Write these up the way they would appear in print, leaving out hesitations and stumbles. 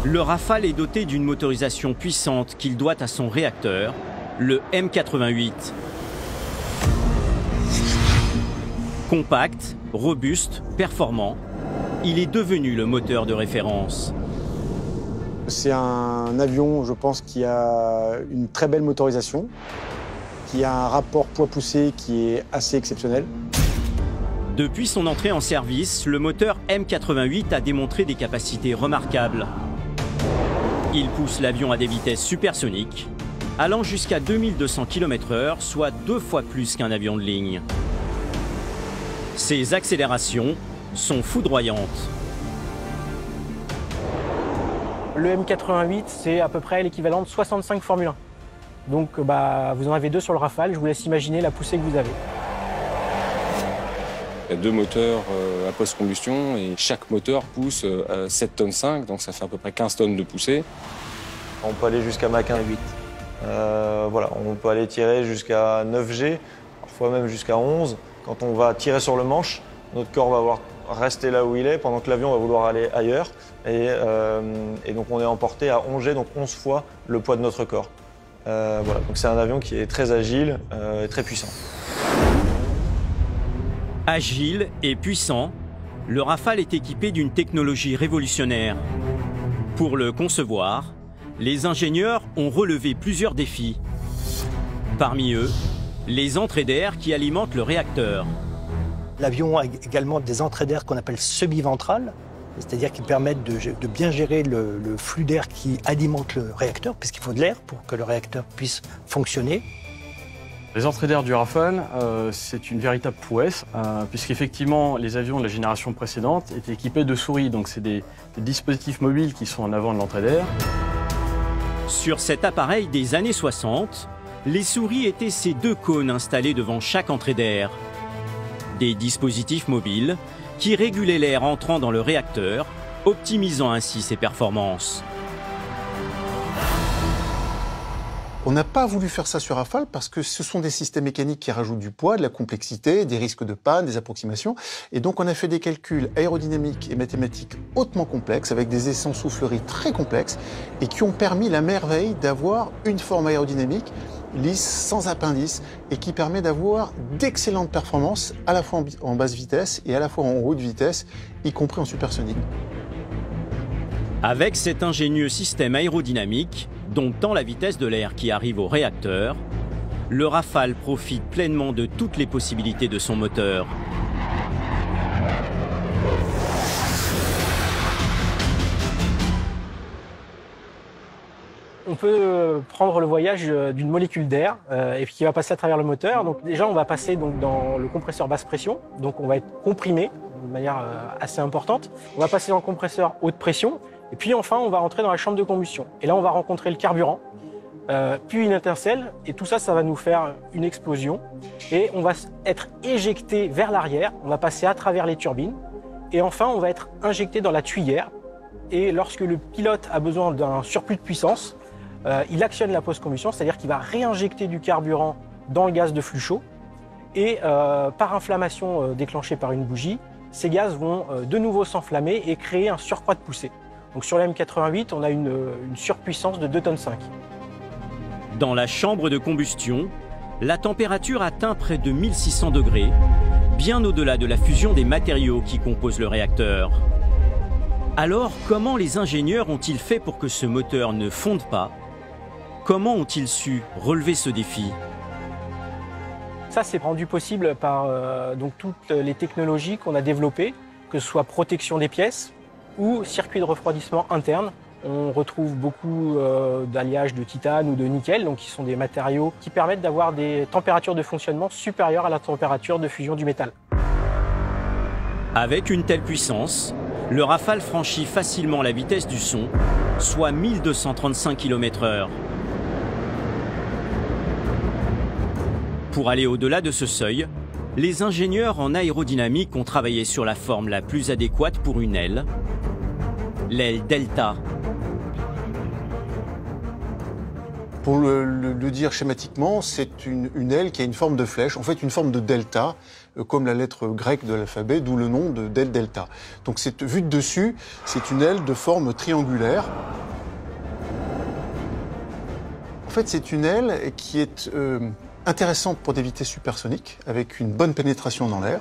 Le Rafale est doté d'une motorisation puissante qu'il doit à son réacteur, le M88. Compact, robuste, performant, il est devenu le moteur de référence. C'est un avion, je pense, qui a une très belle motorisation, qui a un rapport poids-poussée qui est assez exceptionnel. Depuis son entrée en service, le moteur M88 a démontré des capacités remarquables. Il pousse l'avion à des vitesses supersoniques, allant jusqu'à 2200 km/h, soit 2 fois plus qu'un avion de ligne. Ses accélérations sont foudroyantes. Le M88, c'est à peu près l'équivalent de 65 Formule 1. Donc vous en avez 2 sur le Rafale, je vous laisse imaginer la poussée que vous avez. Il y a 2 moteurs à post-combustion et chaque moteur pousse à 7,5 tonnes, donc ça fait à peu près 15 tonnes de poussée. On peut aller jusqu'à Mach 1 et 8. Voilà, on peut aller tirer jusqu'à 9G, parfois même jusqu'à 11. Quand on va tirer sur le manche, notre corps va rester là où il est pendant que l'avion va vouloir aller ailleurs. Et donc on est emporté à 11 G, donc 11 fois le poids de notre corps. Voilà, donc c'est un avion qui est très agile et très puissant. Agile et puissant, le Rafale est équipé d'une technologie révolutionnaire. Pour le concevoir, les ingénieurs ont relevé plusieurs défis. Parmi eux, les entrées d'air qui alimentent le réacteur. L'avion a également des entrées d'air qu'on appelle semi-ventrales, c'est-à-dire qui permettent de bien gérer le flux d'air qui alimente le réacteur, puisqu'il faut de l'air pour que le réacteur puisse fonctionner. Les entrées d'air du Rafale, c'est une véritable prouesse, puisqu'effectivement, les avions de la génération précédente étaient équipés de souris. Donc c'est des dispositifs mobiles qui sont en avant de l'entrée d'air. Sur cet appareil des années 60, les souris étaient ces 2 cônes installés devant chaque entrée d'air. Des dispositifs mobiles qui régulaient l'air entrant dans le réacteur, optimisant ainsi ses performances. On n'a pas voulu faire ça sur Rafale parce que ce sont des systèmes mécaniques qui rajoutent du poids, de la complexité, des risques de panne, des approximations. Et donc on a fait des calculs aérodynamiques et mathématiques hautement complexes, avec des essence-souffleries très complexes, et qui ont permis la merveille d'avoir une forme aérodynamique lisse, sans appendice, et qui permet d'avoir d'excellentes performances, à la fois en basse vitesse et à la fois en haute vitesse, y compris en supersonique. Avec cet ingénieux système aérodynamique, domptant la vitesse de l'air qui arrive au réacteur, le Rafale profite pleinement de toutes les possibilités de son moteur. On peut prendre le voyage d'une molécule d'air et qui va passer à travers le moteur. Donc déjà, on va passer dans le compresseur basse pression, donc on va être comprimé de manière assez importante. On va passer dans le compresseur haute pression. Et puis enfin, on va rentrer dans la chambre de combustion. Et là, on va rencontrer le carburant, puis une étincelle. Et tout ça, ça va nous faire une explosion. Et on va être éjecté vers l'arrière. On va passer à travers les turbines. Et enfin, on va être injecté dans la tuyère. Et lorsque le pilote a besoin d'un surplus de puissance, il actionne la post-combustion, c'est-à-dire qu'il va réinjecter du carburant dans le gaz de flux chaud. Et par inflammation déclenchée par une bougie, ces gaz vont de nouveau s'enflammer et créer un surcroît de poussée. Donc sur le M88, on a une surpuissance de 2,5 tonnes. Dans la chambre de combustion, la température atteint près de 1600 degrés, bien au-delà de la fusion des matériaux qui composent le réacteur. Alors, comment les ingénieurs ont-ils fait pour que ce moteur ne fonde pas? Comment ont-ils su relever ce défi? Ça, c'est rendu possible par donc toutes les technologies qu'on a développées, que ce soit protection des pièces ou circuit de refroidissement interne. On retrouve beaucoup d'alliages de titane ou de nickel, donc qui sont des matériaux qui permettent d'avoir des températures de fonctionnement supérieures à la température de fusion du métal. Avec une telle puissance, le Rafale franchit facilement la vitesse du son, soit 1235 km/h. Pour aller au-delà de ce seuil, les ingénieurs en aérodynamique ont travaillé sur la forme la plus adéquate pour une aile, l'aile Delta. Pour le dire schématiquement, c'est une aile qui a une forme de flèche, en fait une forme de delta, comme la lettre grecque de l'alphabet, d'où le nom d'aile delta. Donc vu de dessus, c'est une aile de forme triangulaire. En fait, c'est une aile qui est intéressante pour des vitesses supersoniques, avec une bonne pénétration dans l'air.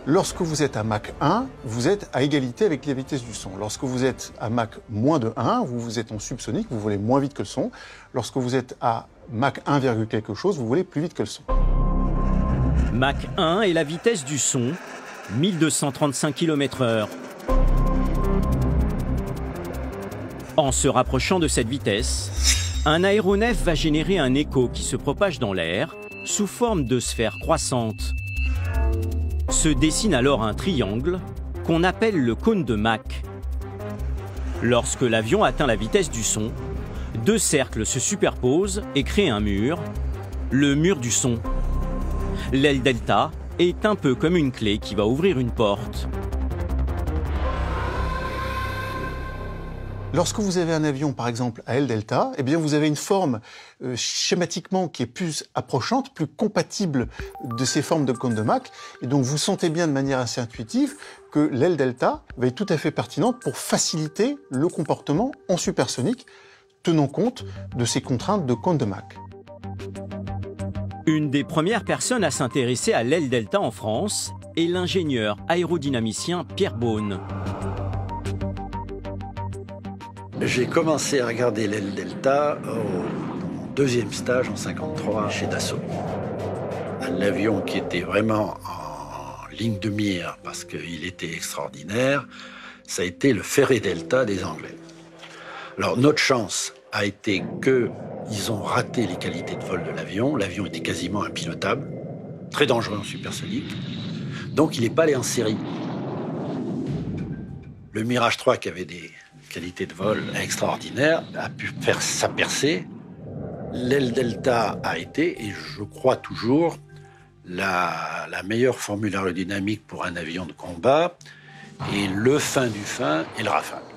Lorsque vous êtes à Mach 1, vous êtes à égalité avec la vitesse du son. Lorsque vous êtes à Mach moins de 1, vous êtes en subsonique, vous volez moins vite que le son. Lorsque vous êtes à Mach 1, quelque chose, vous volez plus vite que le son. Mach 1 est la vitesse du son, 1235 km/h. En se rapprochant de cette vitesse, un aéronef va générer un écho qui se propage dans l'air sous forme de sphère croissante. Se dessine alors un triangle qu'on appelle le cône de Mach. Lorsque l'avion atteint la vitesse du son, deux cercles se superposent et créent un mur, le mur du son. L'aile delta est un peu comme une clé qui va ouvrir une porte. Lorsque vous avez un avion, par exemple, à aile delta, eh bien vous avez une forme schématiquement qui est plus approchante, plus compatible de ces formes de cône de Mach. Et donc vous sentez bien de manière assez intuitive que l'aile delta va être tout à fait pertinente pour faciliter le comportement en supersonique, tenant compte de ces contraintes de cône de Mach. Une des premières personnes à s'intéresser à l'aile delta en France est l'ingénieur aérodynamicien Pierre Beaune. J'ai commencé à regarder l'aile delta dans mon deuxième stage en 1953 chez Dassault. L'avion qui était vraiment en ligne de mire parce qu'il était extraordinaire, ça a été le Fairey Delta des Anglais. Alors notre chance a été qu'ils ont raté les qualités de vol de l'avion. L'avion était quasiment impilotable, très dangereux en supersonique. Donc il n'est pas allé en série. Le Mirage 3 qui avait des qualité de vol extraordinaire, a pu faire sa percée. L'aile delta a été, et je crois toujours, la meilleure formule aérodynamique pour un avion de combat, et le fin du fin est le Rafale.